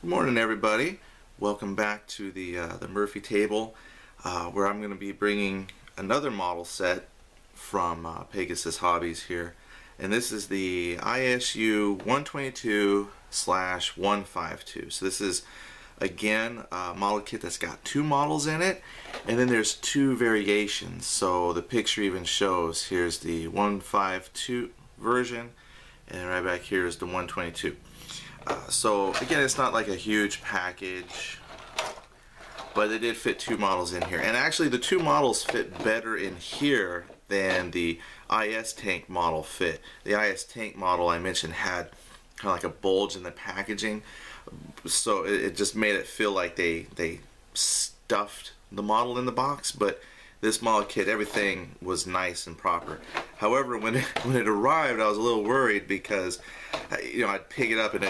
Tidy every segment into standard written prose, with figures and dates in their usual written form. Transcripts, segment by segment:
Good morning, everybody. Welcome back to the Murphy table, where I'm going to be bringing another model set from Pegasus Hobbies here, and this is the ISU 122/152. So this is again a model kit that's got two models in it, and then there's two variations. So the picture even shows here's the 152 version, and right back here is the 122. So again, it's not like a huge package, but they did fit two models in here. And actually the two models fit better in here than the IS tank model fit. The IS tank model I mentioned had kind of like a bulge in the packaging, so it just made it feel like they stuffed the model in the box. But this model kit, everything was nice and proper. However, when it arrived, I was a little worried because, you know, I'd pick it up and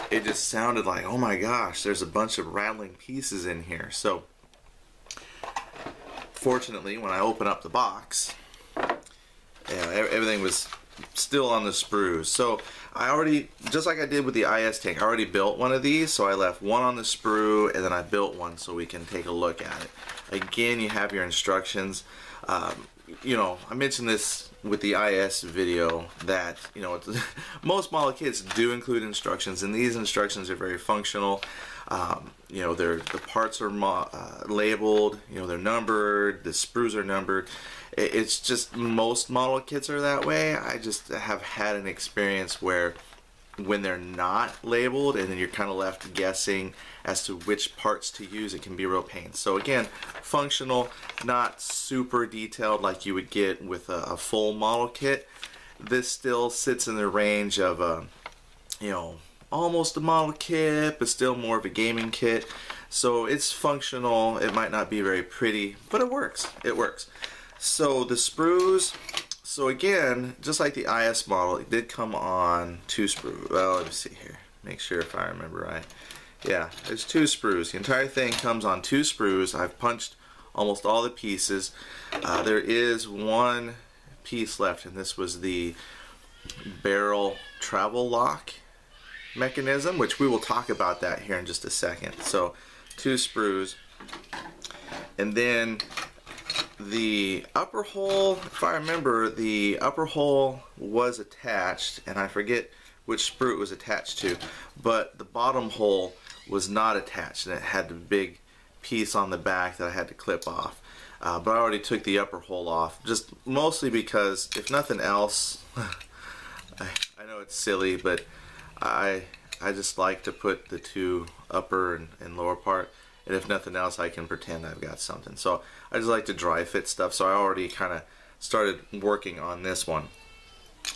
it just sounded like, oh my gosh, there's a bunch of rattling pieces in here. So fortunately, when I opened up the box, everything was still on the sprues. So I already, just like I did with the IS tank, I already built one of these, so I left one on the sprue and then I built one so we can take a look at it. Again, you have your instructions. You know, I mentioned this with the IS video that, you know, most model kits do include instructions, and these instructions are very functional. You know, the parts are labeled, you know, they're numbered, the sprues are numbered. It's just most model kits are that way. I just have had an experience where when they're not labeled and then you're kind of left guessing as to which parts to use, it can be a real pain. So again, functional, not super detailed like you would get with a full model kit. This still sits in the range of you know, almost a model kit, but still more of a gaming kit. So it's functional. It might not be very pretty, but it works. It works. So the sprues, so again, just like the IS model, it did come on two sprues. Well, let me see here. Make sure if I remember right. Yeah, there's two sprues. The entire thing comes on two sprues. I've punched almost all the pieces. There is one piece left, and this was the barrel travel lock mechanism, which we will talk about that here in just a second. So two sprues, and then the upper hole, if I remember, the upper hole was attached, and I forget which sprue it was attached to, but the bottom hole was not attached, and it had the big piece on the back that I had to clip off. But I already took the upper hole off, just mostly because, if nothing else, I know it's silly, but I just like to put the two upper and lower part, and if nothing else, I can pretend I've got something. So I just like to dry fit stuff, so I already kind of started working on this one.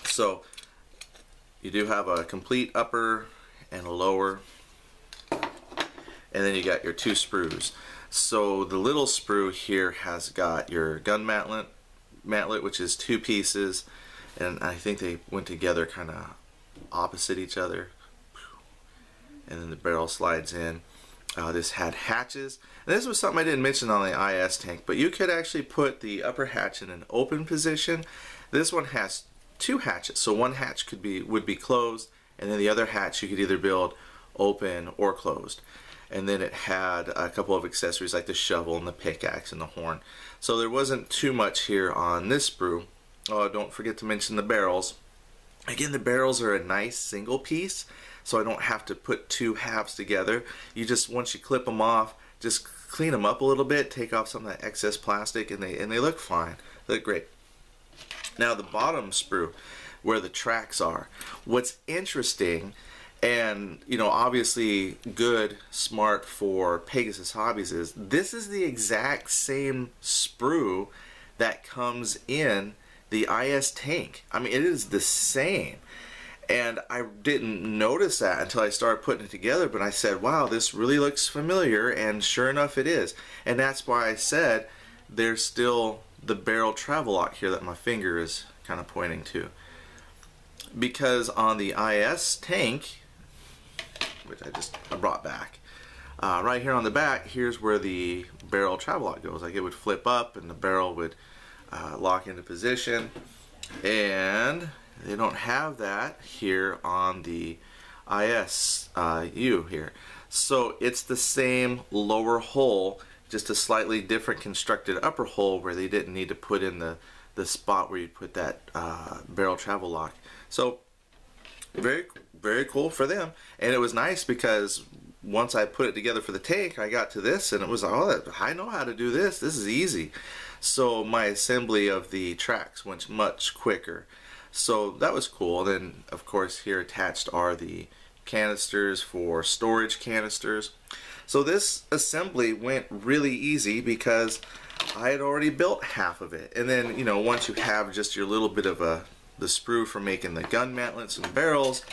So you do have a complete upper and a lower, and then you got your two sprues. So the little sprue here has got your gun mantlet, which is two pieces, and I think they went together kind of opposite each other, and then the barrel slides in. This had hatches, and this was something I didn't mention on the IS tank, but you could actually put the upper hatch in an open position. This one has two hatches, so one hatch would be closed, and then the other hatch you could either build open or closed. And then it had a couple of accessories like the shovel and the pickaxe and the horn. So there wasn't too much here on this sprue. Oh, don't forget to mention the barrels. Again, the barrels are a nice single piece, so I don't have to put two halves together. You just, once you clip them off, just clean them up a little bit, take off some of that excess plastic, and they look fine. They look great. Now the bottom sprue, where the tracks are, what's interesting, and you know, obviously good, smart for Pegasus Hobbies, is this is the exact same sprue that comes in the IS tank. I mean, it is the same. And I didn't notice that until I started putting it together, but I said, wow, this really looks familiar, and sure enough it is. And that's why I said there's still the barrel travel lock here that my finger is kind of pointing to. Because on the IS tank, which I brought back, right here on the back, here's where the barrel travel lock goes. Like, it would flip up and the barrel would lock into position, and they don't have that here on the ISU here. So it's the same lower hole, just a slightly different constructed upper hole where they didn't need to put in the spot where you put that barrel travel lock. So very cool for them. And it was nice because once I put it together for the tank, I got to this and it was, oh, I know how to do this. This is easy. So my assembly of the tracks went much quicker. So that was cool. Then of course here attached are the canisters for storage canisters. So this assembly went really easy because I had already built half of it. And then, you know, once you have just your little bit of the sprue for making the gun mantlets and barrels,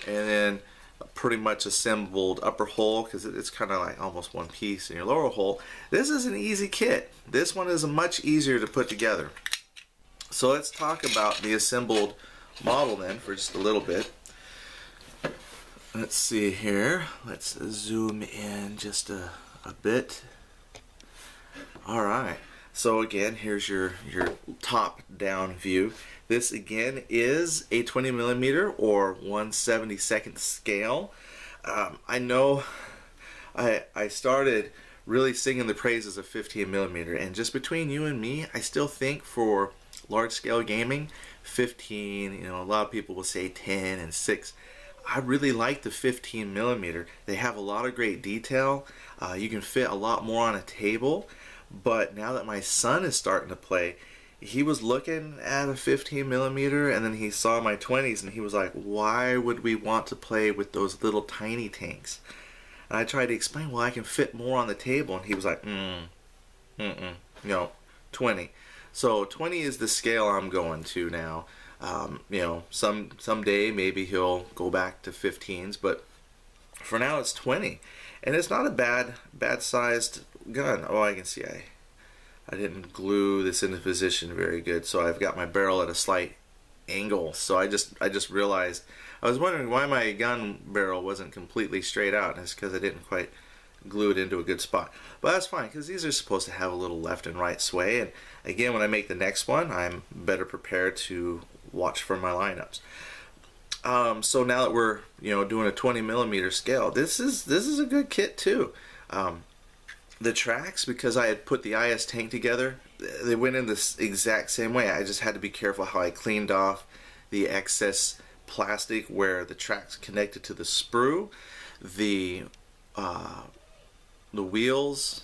and then a pretty much assembled upper hole, because it's kind of like almost one piece, in your lower hole, this is an easy kit. This one is much easier to put together. So let's talk about the assembled model then for just a little bit. Let's see here. Let's zoom in just a bit. Alright, so again, here's your top-down view. This again is a 20mm or 1/72 scale. I know I started really singing the praises of 15mm, and just between you and me, I still think for large-scale gaming, 15, you know, a lot of people will say 10 and 6. I really like the 15mm. They have a lot of great detail. You can fit a lot more on a table. But now that my son is starting to play, he was looking at a 15mm and then he saw my 20s and he was like, why would we want to play with those little tiny tanks? And I tried to explain, well, I can fit more on the table. And he was like, no, 20. So 20 is the scale I'm going to now. You know, someday maybe he'll go back to 15s, but for now it's 20. And it's not a bad sized gun. Oh, I can see I didn't glue this into position very good, so I've got my barrel at a slight angle. So I just realized, I was wondering why my gun barrel wasn't completely straight out, and it's because I didn't quite glue it into a good spot. But that's fine, because these are supposed to have a little left and right sway, and again, when I make the next one, I'm better prepared to watch for my lineups. So now that we're, you know, doing a 20mm scale, this is a good kit too. The tracks, because I had put the IS tank together, they went in this exact same way. I just had to be careful how I cleaned off the excess plastic where the tracks connected to the sprue. The wheels,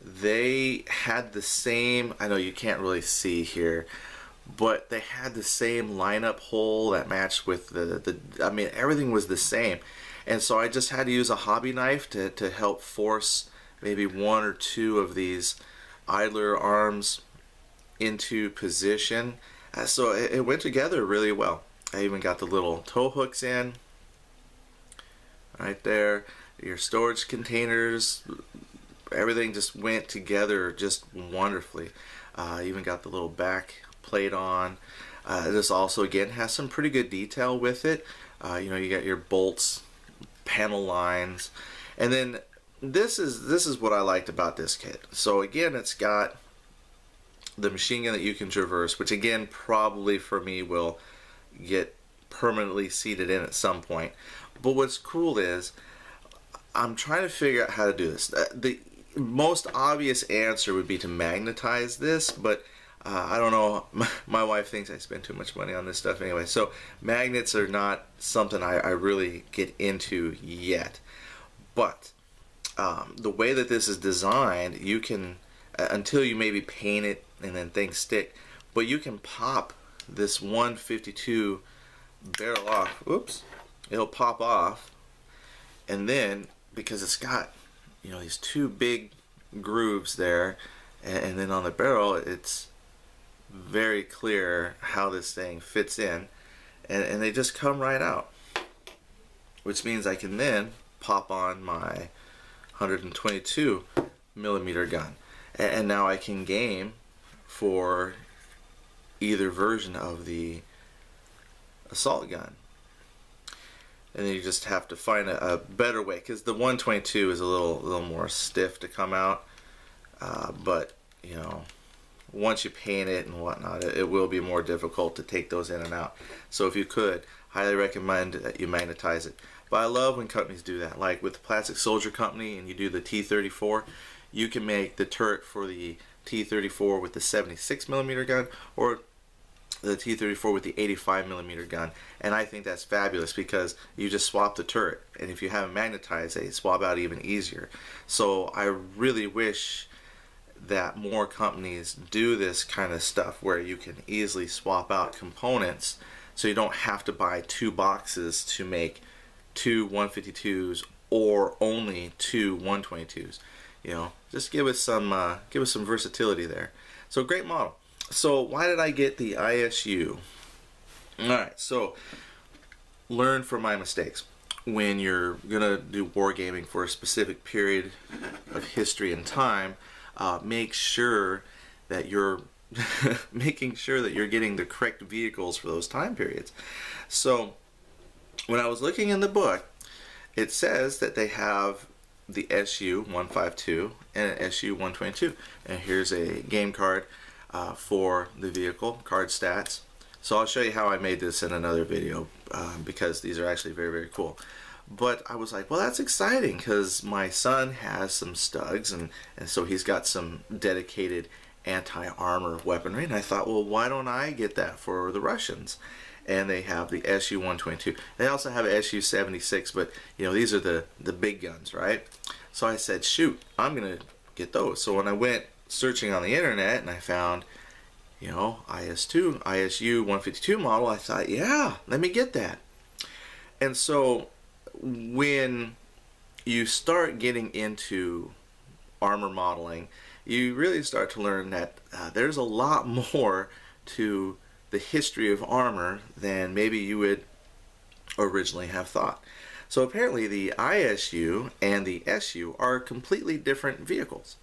they had the same, I know you can't really see here, but they had the same lineup hole that matched with I mean, everything was the same. And so I just had to use a hobby knife to help force maybe one or two of these idler arms into position. So it went together really well. I even got the little tow hooks in right there. Your storage containers, everything just went together just wonderfully. Even got the little back plate on. This also again has some pretty good detail with it. You know, you got your bolts, panel lines, and then this is what I liked about this kit. So again, it's got the machine gun that you can traverse, which again probably for me will get permanently seated in at some point. But what's cool is I'm trying to figure out how to do this. The most obvious answer would be to magnetize this, but I don't know, my wife thinks I spend too much money on this stuff anyway, so magnets are not something I really get into yet. But the way that this is designed, you can, until you maybe paint it and then things stick, but you can pop this 152 barrel off, oops, it'll pop off, and then, because it's got, you know, these two big grooves there, and then on the barrel, it's very clear how this thing fits in, and they just come right out, which means I can then pop on my 122mm gun, and now I can game for either version of the assault gun. And then you just have to find a better way, because the 122 is a little more stiff to come out, but you know, once you paint it and whatnot, it will be more difficult to take those in and out. So if you could, highly recommend that you magnetize it. But I love when companies do that. Like with the Plastic Soldier Company, and you do the T-34, you can make the turret for the T-34 with the 76mm gun, or the T-34 with the 85mm gun. And I think that's fabulous because you just swap the turret, and if you have it magnetized, they swap out even easier. So I really wish that more companies do this kind of stuff where you can easily swap out components, so you don't have to buy 2 boxes to make 2 152s or only 2 122s. You know, just give us some versatility there. So great model. So why did I get the ISU? Alright, so learn from my mistakes. When you're gonna do wargaming for a specific period of history and time, make sure that you're making sure that you're getting the correct vehicles for those time periods. So when I was looking in the book, it says that they have the SU-152 and an SU-122, and here's a game card for the vehicle, card stats. So I'll show you how I made this in another video because these are actually very, very cool. But I was like, well, that's exciting because my son has some Stugs, and so he's got some dedicated anti-armor weaponry, and I thought, well, why don't I get that for the Russians? And they have the SU-122. They also have an SU-76, but you know, these are the big guns, right? So I said, shoot, I'm gonna get those. So when I went searching on the internet and I found, you know, ISU 152 model, I thought, yeah, let me get that. And so when you start getting into armor modeling, you really start to learn that there's a lot more to the history of armor than maybe you would originally have thought. So apparently the ISU and the SU are completely different vehicles.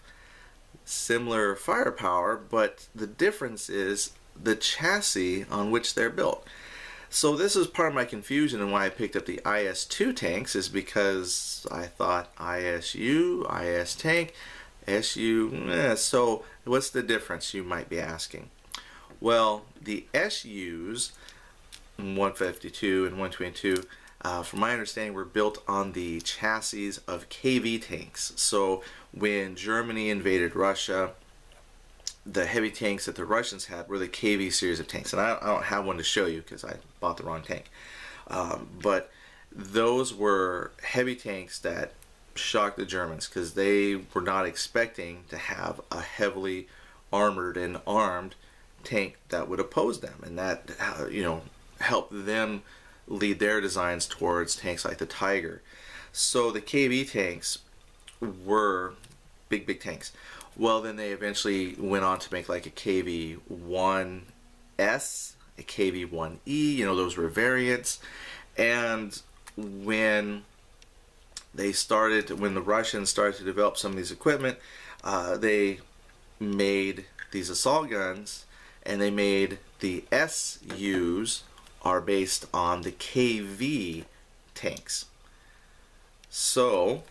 Similar firepower, but the difference is the chassis on which they're built. So this is part of my confusion, and why I picked up the IS-2 tanks is because I thought ISU, IS tank, SU, so what's the difference, you might be asking? Well, the SUs, 152 and 122, from my understanding, were built on the chassis of KV tanks. So when Germany invaded Russia, the heavy tanks that the Russians had were the KV series of tanks. And I don't have one to show you because I bought the wrong tank. But those were heavy tanks that shocked the Germans because they were not expecting to have a heavily armored and armed tank that would oppose them, and that, you know, helped them lead their designs towards tanks like the Tiger. So the KV tanks were big tanks. Well, then they eventually went on to make like a KV-1S, a KV-1E, you know, those were variants. And when the Russians started to develop some of these equipment, they made these assault guns, and they made the SUs are based on the KV tanks. So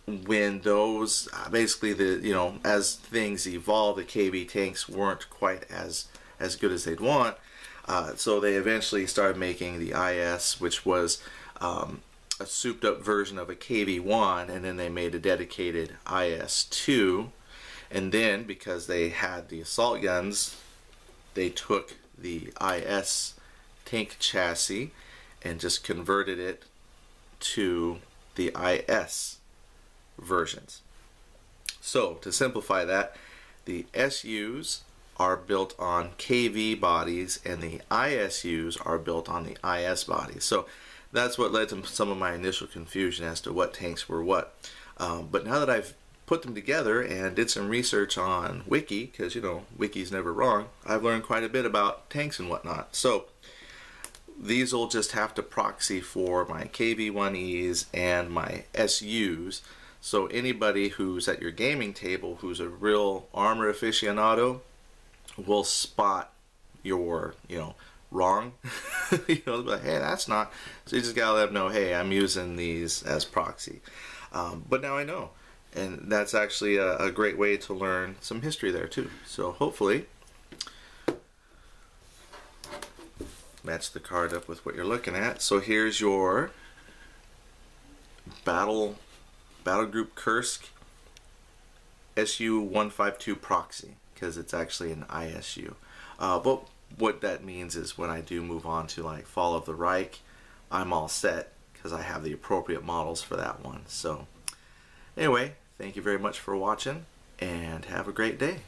when those basically, you know, as things evolved, the KV tanks weren't quite as good as they'd want. So they eventually started making the IS, which was a souped up version of a KV-1, and then they made a dedicated IS-2. And then, because they had the assault guns, they took the IS tank chassis and just converted it to the IS versions. So, to simplify that, the SUs are built on KV bodies and the ISUs are built on the IS bodies. So, that's what led to some of my initial confusion as to what tanks were what. But now that I've put them together and did some research on Wiki, because, you know, Wiki's never wrong, I've learned quite a bit about tanks and whatnot. So these will just have to proxy for my KV-1Es and my SUs. So anybody who's at your gaming table who's a real armor aficionado will spot your, you know, wrong. You know, but hey, that's not. So you just gotta let them know, hey, I'm using these as proxy. But now I know. And that's actually a great way to learn some history there too. So hopefully match the card up with what you're looking at. So here's your Battle Group Kursk SU-152 proxy, because it's actually an ISU. But what that means is when I do move on to like Fall of the Reich, I'm all set because I have the appropriate models for that one. So anyway, thank you very much for watching and have a great day.